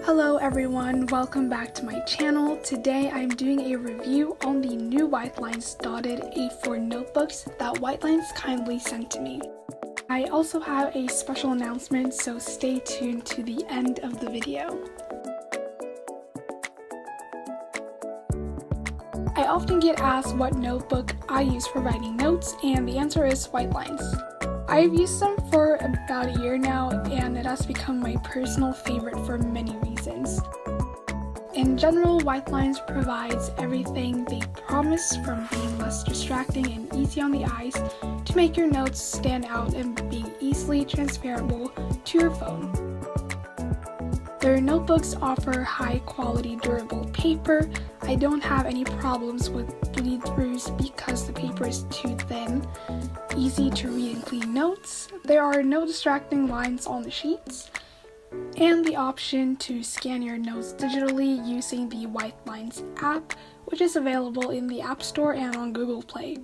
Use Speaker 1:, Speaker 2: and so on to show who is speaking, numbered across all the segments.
Speaker 1: Hello everyone, welcome back to my channel. Today I'm doing a review on the new Whitelines Dotted A4 Notebooks that Whitelines kindly sent to me. I also have a special announcement, so stay tuned to the end of the video. I often get asked what notebook I use for writing notes, and the answer is Whitelines. I've used them for about a year now, and it has become my personal favorite for many reasons. In general, Whitelines provides everything they promise, from being less distracting and easy on the eyes to make your notes stand out and being easily transferable to your phone. Their notebooks offer high-quality durable paper. I don't have any problems with bleed-throughs because the paper is too thin, easy to read and clean notes. There are no distracting lines on the sheets, and the option to scan your notes digitally using the Whitelines app, which is available in the App Store and on Google Play.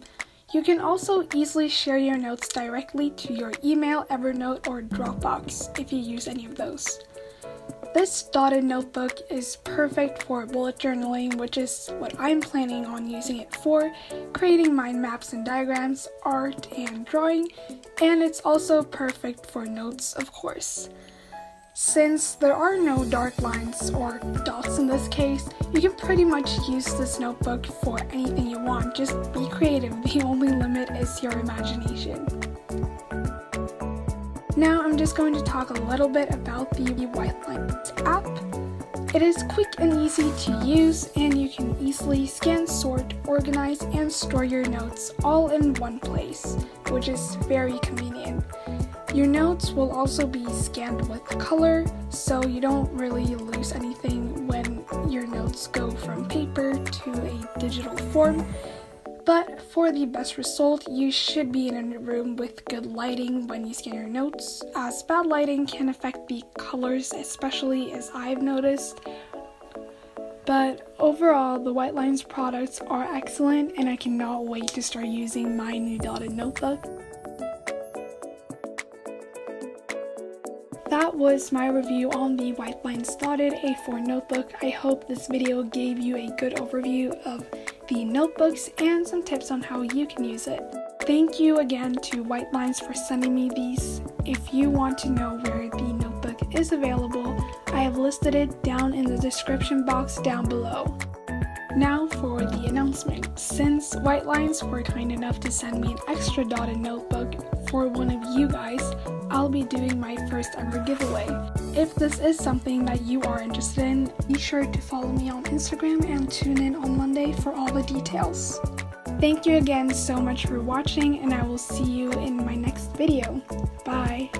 Speaker 1: You can also easily share your notes directly to your email, Evernote, or Dropbox if you use any of those. This dotted notebook is perfect for bullet journaling, which is what I'm planning on using it for, creating mind maps and diagrams, art, and drawing, and it's also perfect for notes, of course. Since there are no dark lines, or dots in this case, you can pretty much use this notebook for anything you want. Just be creative. The only limit is your imagination. Now I'm just going to talk a little bit about the Whitelines app. It is quick and easy to use, and you can easily scan, sort, organize, and store your notes all in one place, which is very convenient. Your notes will also be scanned with color, so you don't really lose anything when your notes go from paper to a digital form. But for the best result, you should be in a room with good lighting when you scan your notes, as bad lighting can affect the colors, especially as I've noticed. But overall, the Whitelines products are excellent, and I cannot wait to start using my new dotted notebook. That was my review on the Whitelines Dotted A4 Notebook. I hope this video gave you a good overview of the notebooks and some tips on how you can use it. Thank you again to Whitelines for sending me these. If you want to know where the notebook is available, I have listed it down in the description box down below. Now for the announcement. Since Whitelines were kind enough to send me an extra dotted notebook for one of you guys, I'll be doing my first ever giveaway. If this is something that you are interested in, be sure to follow me on Instagram and tune in on Monday for all the details. Thank you again so much for watching, and I will see you in my next video. Bye!